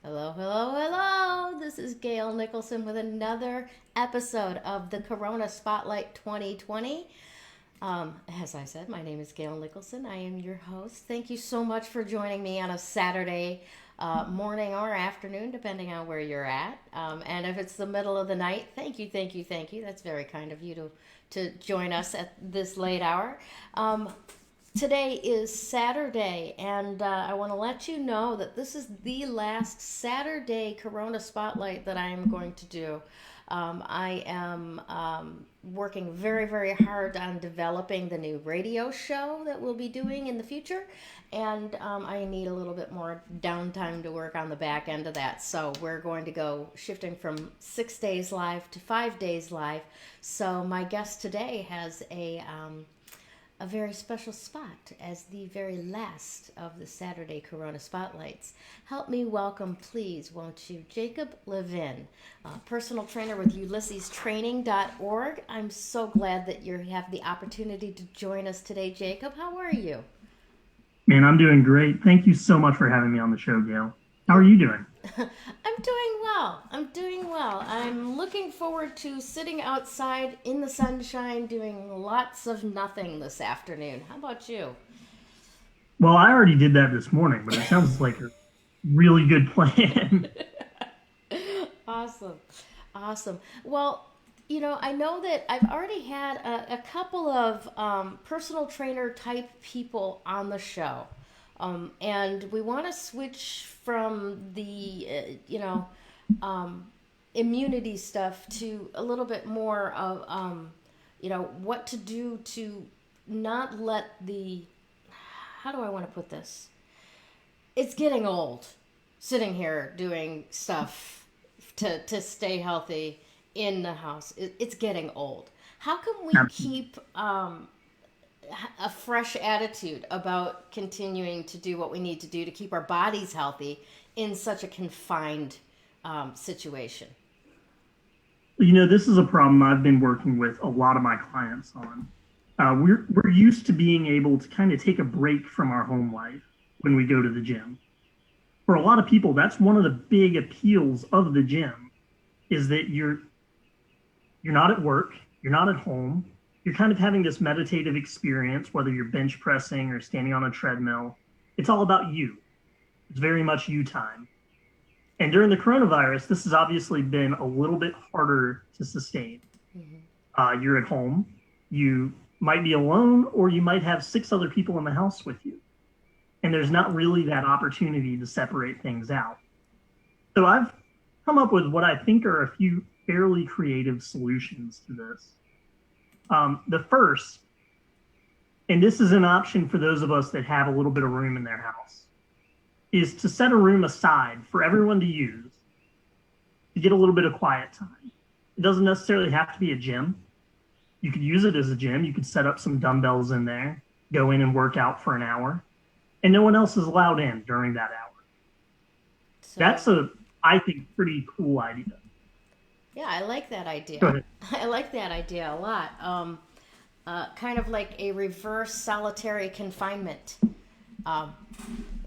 Hello, hello, hello. This is Gayle Nicholson with another episode of the Corona Spotlight 2020. As I said, my name is Gayle Nicholson. I am your host. Thank you so much for joining me on a Saturday morning or afternoon, depending on where you're at. And if it's the middle of the night, thank you, thank you, thank you. That's very kind of you to join us at this late hour. Today is Saturday, and I want to let you know that this is the last Saturday Corona Spotlight that I am going to do. I am working very, very hard on developing the new radio show that we'll be doing in the future, and I need a little bit more downtime to work on the back end of that. So we're going to go shifting from 6 days live to 5 days live. So my guest today has a very special spot as the very last of the Saturday Corona Spotlights. Help me welcome, please, won't you, Jacob Levin, personal trainer with UlyssesTraining.org. I'm so glad that you have the opportunity to join us today, Jacob. How are you? Man, I'm doing great. Thank you so much for having me on the show, Gail. How are you doing? I'm doing well. I'm doing well. I'm looking forward to sitting outside in the sunshine doing lots of nothing this afternoon. How about you? Well, I already did that this morning, but it sounds like a really good plan. Awesome. Awesome. Well, I know that I've already had a couple of personal trainer type people on the show. And we want to switch from the, immunity stuff to a little bit more of, what to do to not let how do I want to put this? It's getting old sitting here doing stuff to stay healthy in the house. It's getting old. How can we keep a fresh attitude about continuing to do what we need to do to keep our bodies healthy in such a confined situation? This is a problem I've been working with a lot of my clients on. We're used to being able to kind of take a break from our home life when we go to the gym. For a lot of people, that's one of the big appeals of the gym is that you're not at work, you're not at home, you're kind of having this meditative experience, whether you're bench pressing or standing on a treadmill. It's all about you. It's very much you time. And during the coronavirus, this has obviously been a little bit harder to sustain. You're at home, you might be alone, or you might have 6 other people in the house with you. And there's not really that opportunity to separate things out. So I've come up with what I think are a few fairly creative solutions to this. The first, and this is an option for those of us that have a little bit of room in their house, is to set a room aside for everyone to use to get a little bit of quiet time. It doesn't necessarily have to be a gym. You could use it as a gym. You could set up some dumbbells in there, go in and work out for an hour, and no one else is allowed in during that hour. That's So, I think, pretty cool idea. yeah, I like that Go idea. ahead. I like that idea a lot. Kind of like a reverse solitary confinement. Um,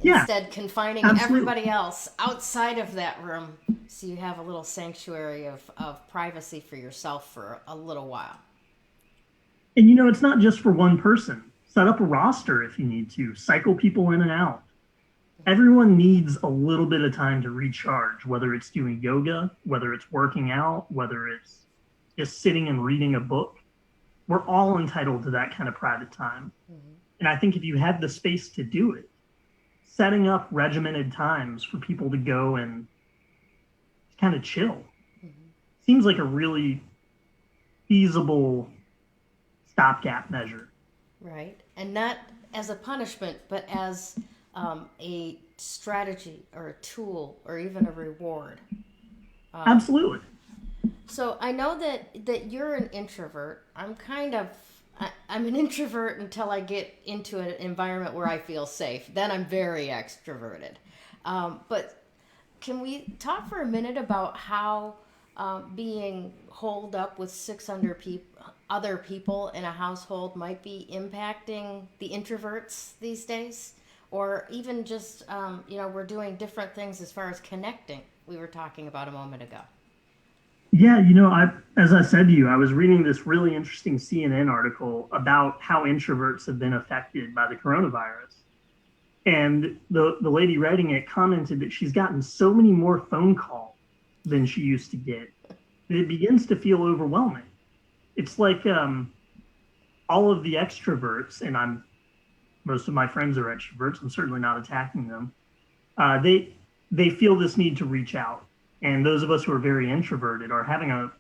Yeah, Instead, confining absolutely. everybody else outside of that room so you have a little sanctuary of privacy for yourself for a little while. And it's not just for one person. Set up a roster if you need to, cycle people in and out. Everyone needs a little bit of time to recharge, whether it's doing yoga, whether it's working out, whether it's just sitting and reading a book. We're all entitled to that kind of private time. And I think if you have the space to do it, setting up regimented times for people to go and kind of chill seems like a really feasible stopgap measure. Right. And not as a punishment, but as a strategy or a tool or even a reward. Absolutely. So I know that you're an introvert. I'm an introvert until I get into an environment where I feel safe. Then I'm very extroverted. But can we talk for a minute about how being holed up with 600 other people in a household might be impacting the introverts these days? or even just, we're doing different things as far as connecting. We were talking about a moment ago. Yeah, as I said to you, I was reading this really interesting CNN article about how introverts have been affected by the coronavirus. And the lady writing it commented that she's gotten so many more phone calls than she used to get that it begins to feel overwhelming. It's like all of the extroverts, and most of my friends are extroverts. I'm certainly not attacking them. They feel this need to reach out, and those of us who are very introverted are having a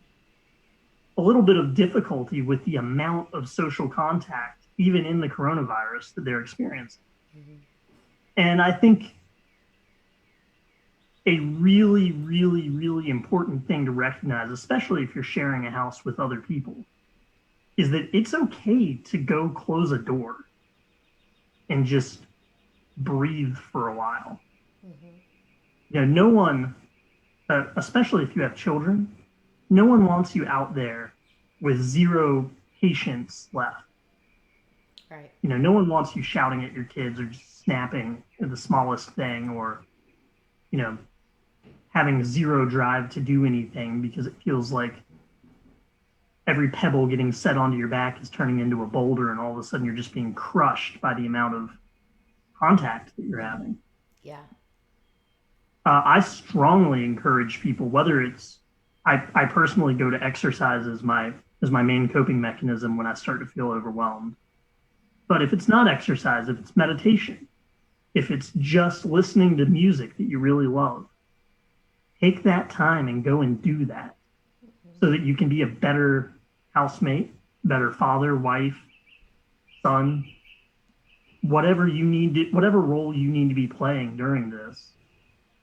little bit of difficulty with the amount of social contact, even in the coronavirus, that they're experiencing. Mm-hmm. And I think a really, really, really important thing to recognize, especially if you're sharing a house with other people, is that it's okay to go close a door and just breathe for a while. Mm-hmm. No one, especially if you have children, no one wants you out there with zero patience left. Right. No one wants you shouting at your kids or just snapping at the smallest thing, or, having zero drive to do anything because it feels like every pebble getting set onto your back is turning into a boulder, and all of a sudden you're just being crushed by the amount of contact that you're having. Yeah. I strongly encourage people, whether it's, I personally go to exercise as my main coping mechanism when I start to feel overwhelmed. But if it's not exercise, if it's meditation, if it's just listening to music that you really love, take that time and go and do that so that you can be a better housemate, better father, wife, son, whatever role you need to be playing during this.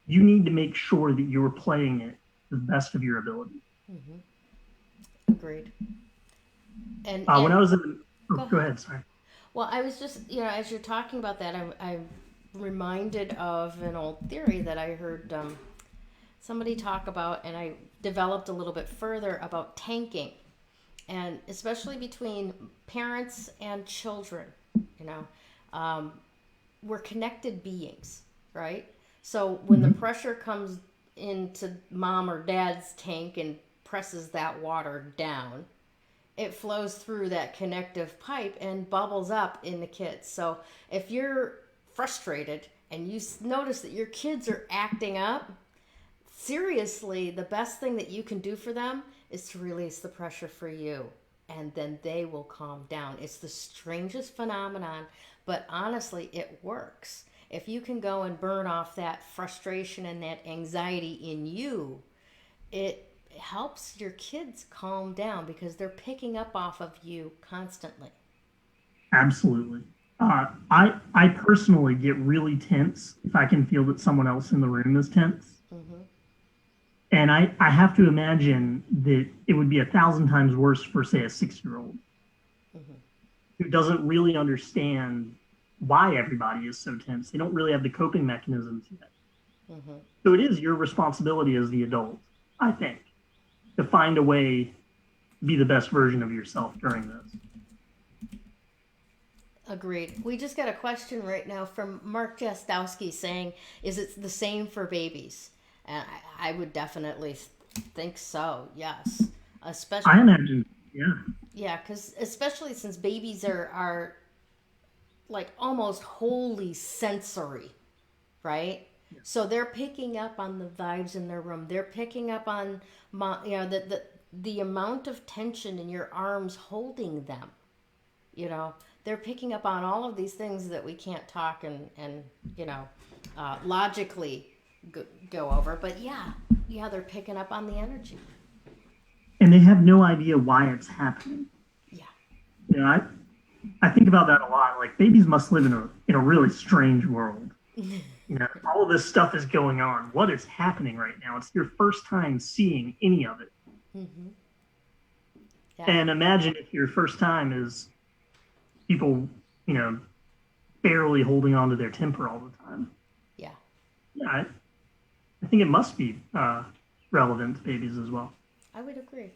You need to make sure that you're playing it to the best of your ability. Mm-hmm. Agreed. And when I was in, go ahead, sorry. Well, I was just, as you're talking about that, I'm reminded of an old theory that I heard somebody talk about, and I developed a little bit further about tanking, and especially between parents and children. We're connected beings, right? So when the pressure comes into mom or dad's tank and presses that water down, it flows through that connective pipe and bubbles up in the kids. So if you're frustrated and you notice that your kids are acting up, seriously, the best thing that you can do for them is to release the pressure for you, and then they will calm down. It's the strangest phenomenon, but honestly, it works. If you can go and burn off that frustration and that anxiety in you, it helps your kids calm down because they're picking up off of you constantly. Absolutely. I personally get really tense if I can feel that someone else in the room is tense. Mm-hmm. And I have to imagine that it would be 1,000 times worse for, say, a 6-year-old who doesn't really understand why everybody is so tense. They don't really have the coping mechanisms yet. Mm-hmm. So it is your responsibility as the adult, I think, to find a way to be the best version of yourself during this. Agreed. We just got a question right now from Mark Jastowski saying, is it the same for babies? And I would definitely think so, yes. Especially, I imagine, yeah. Yeah, because especially since babies are like almost wholly sensory, right? Yeah. So they're picking up on the vibes in their room. They're picking up on the amount of tension in your arms holding them. They're picking up on all of these things that we can't talk and logically go over. But yeah, they're picking up on the energy. And they have no idea why it's happening. Yeah. I think about that a lot. Like, babies must live in a really strange world. All of this stuff is going on. What is happening right now? It's your first time seeing any of it. Mm-hmm. Yeah. And imagine if your first time is people, barely holding on to their temper all the time. Yeah. Yeah, I think it must be relevant to babies as well. I would agree.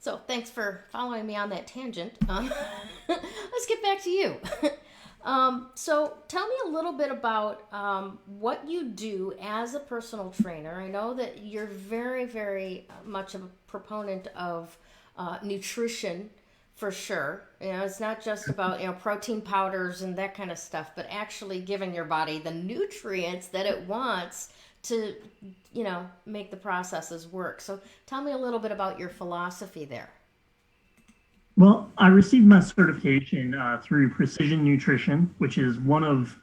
So thanks for following me on that tangent. Let's get back to you. So tell me a little bit about what you do as a personal trainer. I know that you're very, very much a proponent of nutrition for sure. You know, it's not just about, protein powders and that kind of stuff, but actually giving your body the nutrients that it wants to, make the processes work. So tell me a little bit about your philosophy there. Well, I received my certification through Precision Nutrition, which is one of,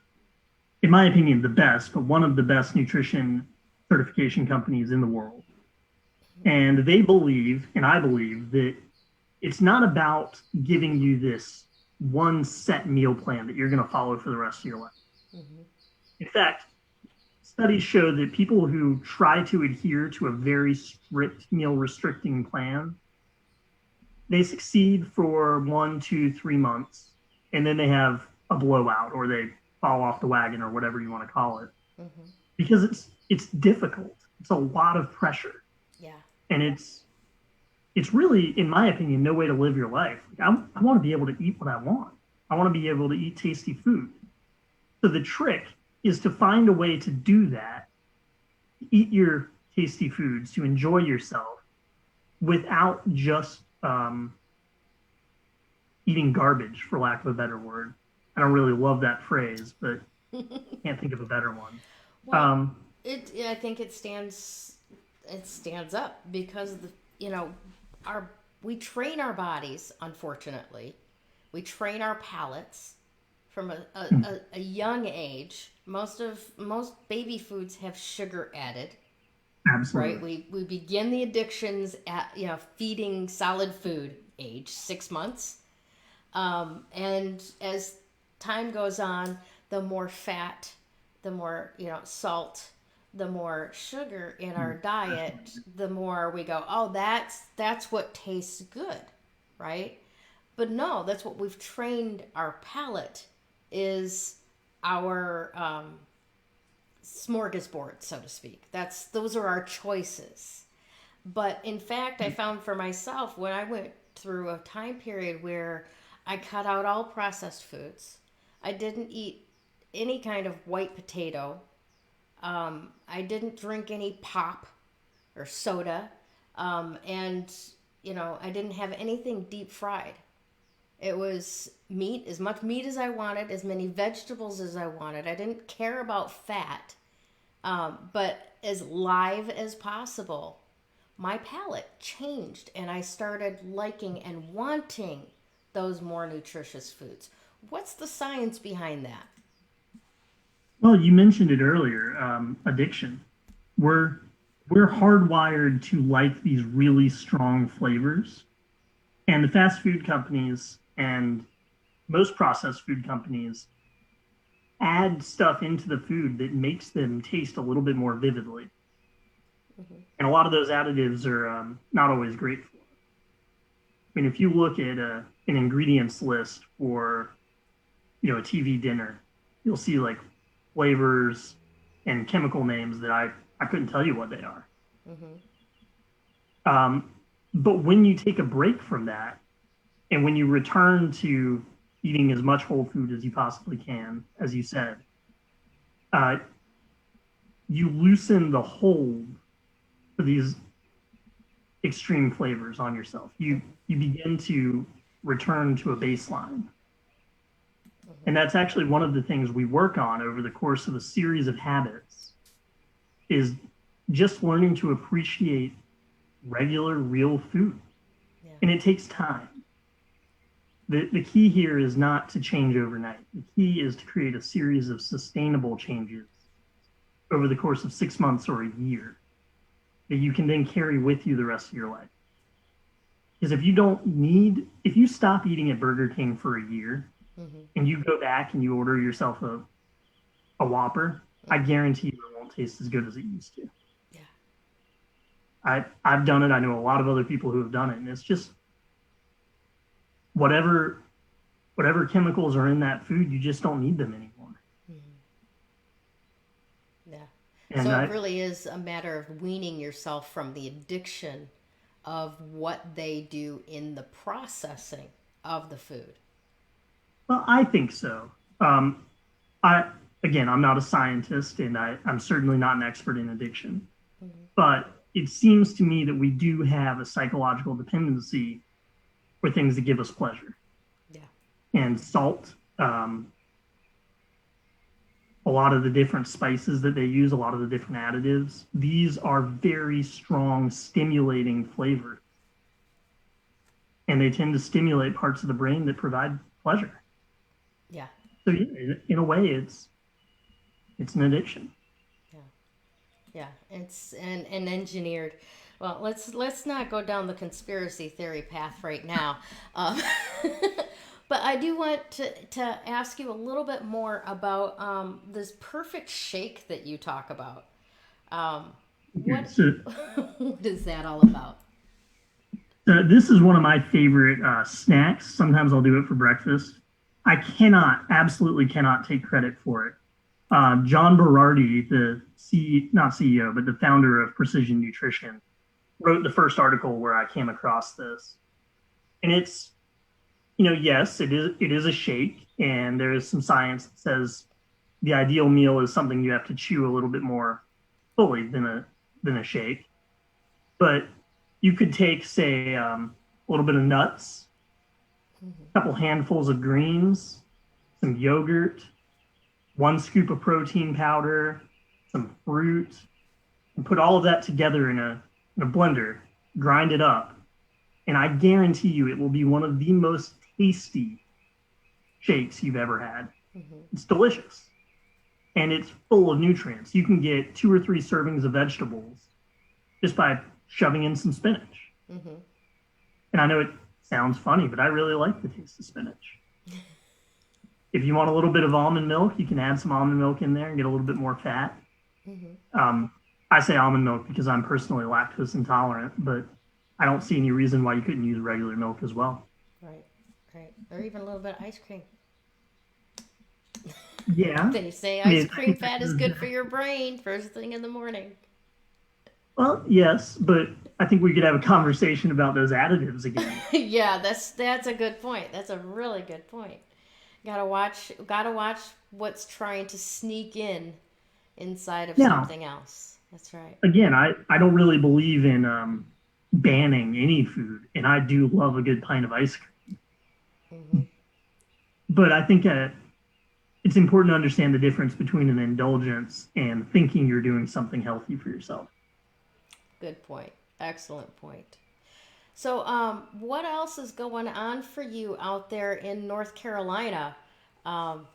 in my opinion, the best, but one of the best nutrition certification companies in the world. And they believe, and I believe, that it's not about giving you this one set meal plan that you're going to follow for the rest of your life. Mm-hmm. In fact, studies show that people who try to adhere to a very strict meal restricting plan, they succeed for 1, 2, 3 months, and then they have a blowout or they fall off the wagon or whatever you want to call it, Mm-hmm. because it's difficult. It's a lot of pressure, Yeah. and it's really, in my opinion, no way to live your life. I want to be able to eat what I want. I want to be able to eat tasty food. So the trick is to find a way to do that, eat your tasty foods, to enjoy yourself without just eating garbage, for lack of a better word. I don't really love that phrase, but can't think of a better one. Well, I think it stands up because our we train our bodies. Unfortunately, we train our palates from a young age. Most baby foods have sugar added. Right? Absolutely. We begin the addictions at feeding solid food age 6 months, and as time goes on, the more fat, the more salt, the more sugar in our diet, the more we go, oh, that's what tastes good, right? But no, that's what we've trained our palate is our smorgasbord, so to speak. Those are our choices. But in fact, I found for myself when I went through a time period where I cut out all processed foods. I didn't eat any kind of white potato. I didn't drink any pop or soda. And, I didn't have anything deep fried. It was meat, as much meat as I wanted, as many vegetables as I wanted. I didn't care about fat, but as live as possible. My palate changed and I started liking and wanting those more nutritious foods. What's the science behind that? Well, you mentioned it earlier, addiction. We're we're hardwired to like these really strong flavors, and the fast food companies and most processed food companies add stuff into the food that makes them taste a little bit more vividly. Mm-hmm. And a lot of those additives are not always great for it. I mean, if you look at an ingredients list for a TV dinner, you'll see like flavors and chemical names that I couldn't tell you what they are. Mm-hmm. But when you take a break from that, and when you return to eating as much whole food as you possibly can, as you said, uh, you loosen the hold for these extreme flavors on yourself. You begin to return to a baseline. Mm-hmm. And that's actually one of the things we work on over the course of a series of habits is just learning to appreciate regular, real food. Yeah. And it takes time. The key here is not to change overnight. The key is to create a series of sustainable changes over the course of 6 months or a year that you can then carry with you the rest of your life. Because if you stop eating at Burger King for a year Mm-hmm. and you go back and you order yourself a Whopper, I guarantee you it won't taste as good as it used to. Yeah. I've done it. I know a lot of other people who have done it, and it's just whatever chemicals are in that food, you just don't need them anymore. Mm-hmm. Yeah. And So it really is a matter of weaning yourself from the addiction of what they do in the processing of the food. well, I think so. Um, I again, I'm not a scientist, and I'm certainly not an expert in addiction, Mm-hmm. but it seems to me that we do have a psychological dependency for things that give us pleasure. Yeah. And salt, a lot of the different spices that they use, a lot of the different additives, these are very strong, stimulating flavors, and they tend to stimulate parts of the brain that provide pleasure. Yeah. So yeah, in a way, it's an addiction. Yeah. Yeah. It's and engineered. Well, let's not go down the conspiracy theory path right now. Um, but I do want to ask you a little bit more about this perfect shake that you talk about. Um, Okay, what so what is that all about? this is one of my favorite snacks. Sometimes I'll do it for breakfast. I absolutely cannot take credit for it. John Berardi, not CEO, but the founder of Precision Nutrition, wrote the first article where I came across this. And yes, it is a shake, and there is some science that says the ideal meal is something you have to chew a little bit more fully than a shake. But you could take, say, a little bit of nuts, Mm-hmm. a couple handfuls of greens, some yogurt, 1 scoop of protein powder, some fruit, and put all of that together in a blender, grind it up, and I guarantee you it will be one of the most tasty shakes you've ever had. Mm-hmm. It's delicious, and it's full of nutrients. You can get 2 or 3 servings of vegetables just by shoving in some spinach. Mm-hmm. And I know it sounds funny, but I really like the taste of spinach. If you want a little bit of almond milk, you can add some almond milk in there and get a little bit more fat. Mm-hmm. Um, I say almond milk because I'm personally lactose intolerant, but I don't see any reason why you couldn't use regular milk as well. Right. Right. Or even a little bit of ice cream. Yeah, They say I ice mean, I cream think that fat is does good for that. your brain first thing in the morning. Well, yes, but I think we could have a conversation about those additives again. Yeah, that's a good point. That's a really good point. Gotta watch what's trying to sneak in inside of Now, something else. That's right. again, I don't really believe in banning any food, and I do love a good pint of ice cream. Hmm. But I think it's important to understand the difference between an indulgence and thinking you're doing something healthy for yourself. Good point. Excellent point. So, what else is going on for you out there in North Carolina? Um,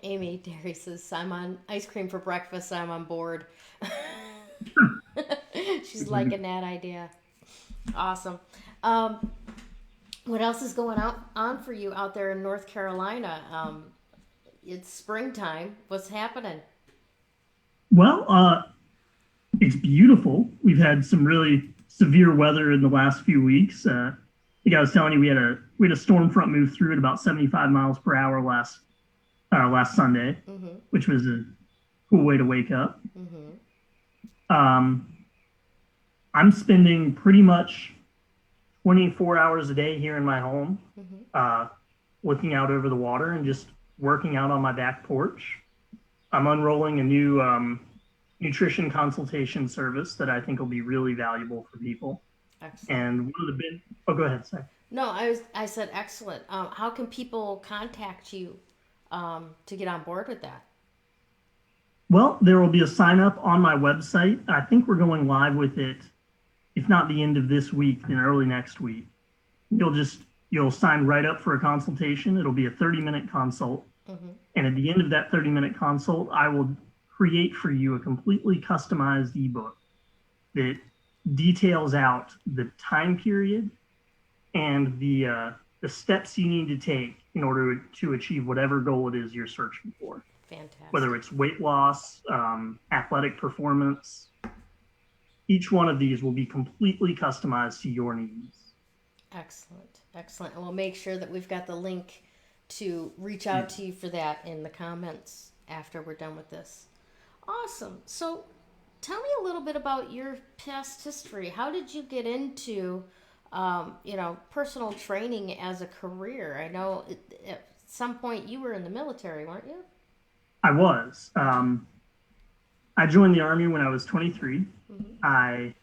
Amy Derry says, I'm on ice cream for breakfast. I'm on board. She's liking that idea. Awesome. Um, what else is going on for you out there in North Carolina? It's springtime. What's happening? Well, it's beautiful. We've had some really severe weather in the last few weeks. I think I was telling you we had a storm front move through at about 75 miles per hour last Sunday, Mm-hmm. which was a cool way to wake up. Mm-hmm. Um, I'm spending pretty much 24 hours a day here in my home, Mm-hmm. uh, looking out over the water and just working out on my back porch. I'm unrolling a new nutrition consultation service that I think will be really valuable for people. Excellent. And one of the big, oh, go ahead, sorry. No, I said excellent. How can people contact you to get on board with that? Well, there will be a sign up on my website. I think we're going live with it, if not the end of this week, then early next week. You'll sign right up for a consultation. It'll be a 30-minute consult. Mm-hmm. And at the end of that 30-minute consult, I will create for you a completely customized ebook that details out the time period and the steps you need to take in order to achieve whatever goal it is you're searching for, whether Fantastic. it's weight loss, athletic performance. Each one of these will be completely customized to your needs. Excellent. Excellent. And we'll make sure that we've got the link to reach out to you for that in the comments after we're done with this. Awesome. So tell me a little bit about your past history. How did you get into, personal training as a career? I know some point you were in the military, weren't you? I was. I joined the Army when I was 23. Mm-hmm. I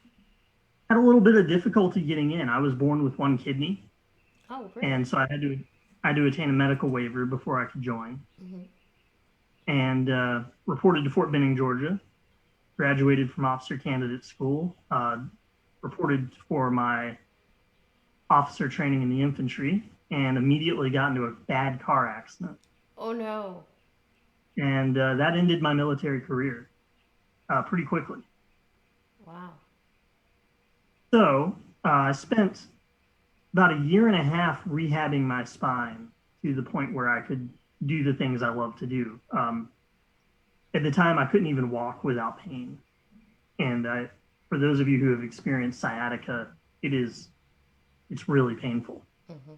had a little bit of difficulty getting in. I was born with one kidney, Oh, really? and so I had to attain a medical waiver before I could join. Mm-hmm. And reported to Fort Benning, Georgia. Graduated from officer candidate school. Reported for my officer training in the infantry, and immediately got into a bad car accident. Oh, no. And that ended my military career pretty quickly. Wow. So I spent about a year and a half rehabbing my spine to the point where I could do the things I love to do. At the time, I couldn't even walk without pain. And for those of you who have experienced sciatica, it's really painful. Mm-hmm.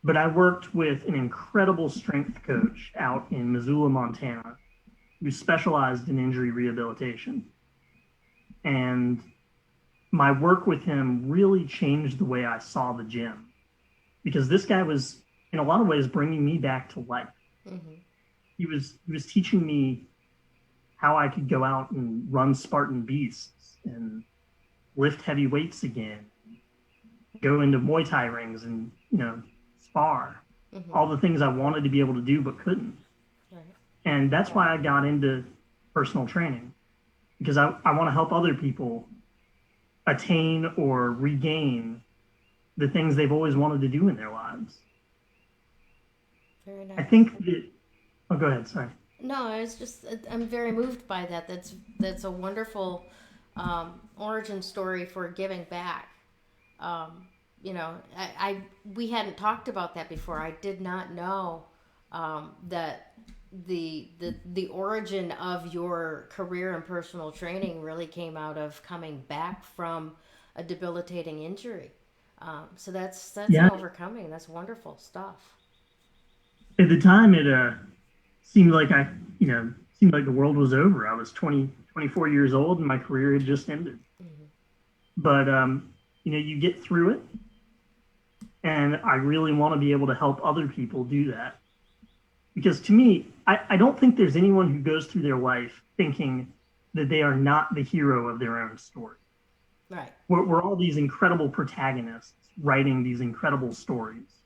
But I worked with an incredible strength coach out in Missoula, Montana, who specialized in injury rehabilitation. And my work with him really changed the way I saw the gym, because this guy was, in a lot of ways, bringing me back to life. Mm-hmm. He was teaching me how I could go out and run Spartan beasts and lift heavy weights again, go into Muay Thai rings and spar, Mm-hmm. all the things I wanted to be able to do but couldn't. Right. And that's why I got into personal training, because I want to help other people attain or regain the things they've always wanted to do in their lives. Very nice. I think that, oh, go ahead, sorry. No, I'm very moved by that. That's a wonderful origin story for giving back. We hadn't talked about that before. I did not know that the origin of your career in personal training really came out of coming back from a debilitating injury. So that's an Yeah, overcoming. That's wonderful stuff. at the time it seemed like seemed like the world was over. I was 24 years old and my career had just ended. Mm-hmm. But you get through it, and I really want to be able to help other people do that. Because to me, I don't think there's anyone who goes through their life thinking that they are not the hero of their own story. Right. We're all these incredible protagonists writing these incredible stories.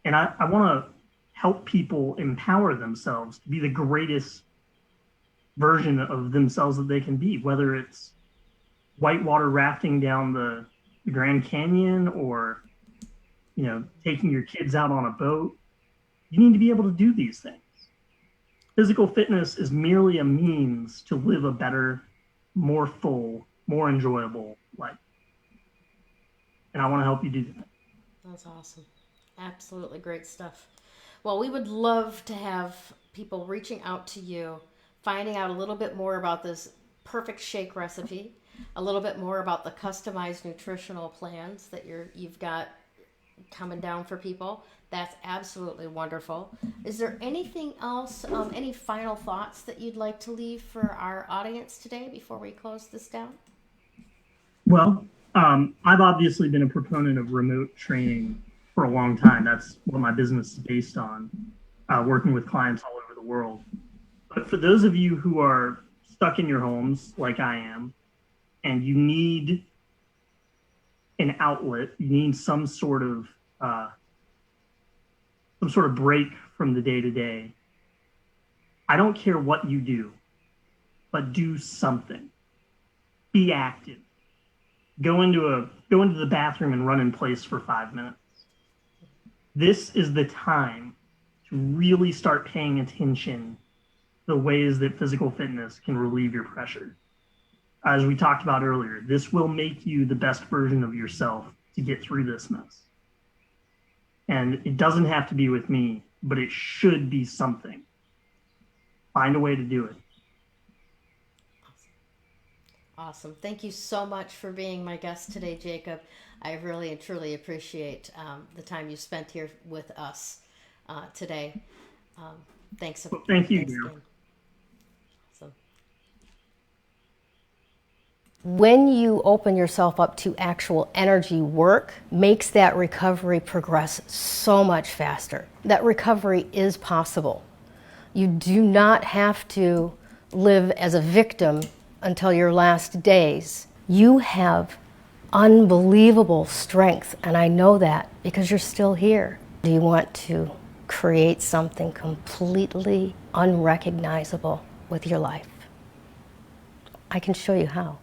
And I want to help people empower themselves to be the greatest version of themselves that they can be, whether it's whitewater rafting down the Grand Canyon or taking your kids out on a boat. You need to be able to do these things. Physical fitness is merely a means to live a better, more full, more enjoyable life. And I want to help you do that. That's awesome. Absolutely great stuff. Well, we would love to have people reaching out to you, finding out a little bit more about this perfect shake recipe, a little bit more about the customized nutritional plans that you've got coming down for people. That's absolutely wonderful. Is there anything else, any final thoughts that you'd like to leave for our audience today before we close this down? Well, I've obviously been a proponent of remote training for a long time. That's what my business is based on, working with clients all over the world. But for those of you who are stuck in your homes like I am, and you need an outlet, you need some sort of break from the day to day. I don't care what you do, but do something. Be active. Go into the bathroom and run in place for 5 minutes. This is the time to really start paying attention to the ways that physical fitness can relieve your pressure. As we talked about earlier, this will make you the best version of yourself to get through this mess. And it doesn't have to be with me, but it should be something. Find a way to do it. Awesome. Thank you so much for being my guest today, Jacob. I really and truly appreciate the time you spent here with us today. Thanks. Well, thank you, Thanks Gayle. again. Awesome. When you open yourself up to actual energy work, makes that recovery progress so much faster. That recovery is possible. You do not have to live as a victim until your last days. You have unbelievable strength, and I know that because you're still here. Do you want to create something completely unrecognizable with your life? I can show you how.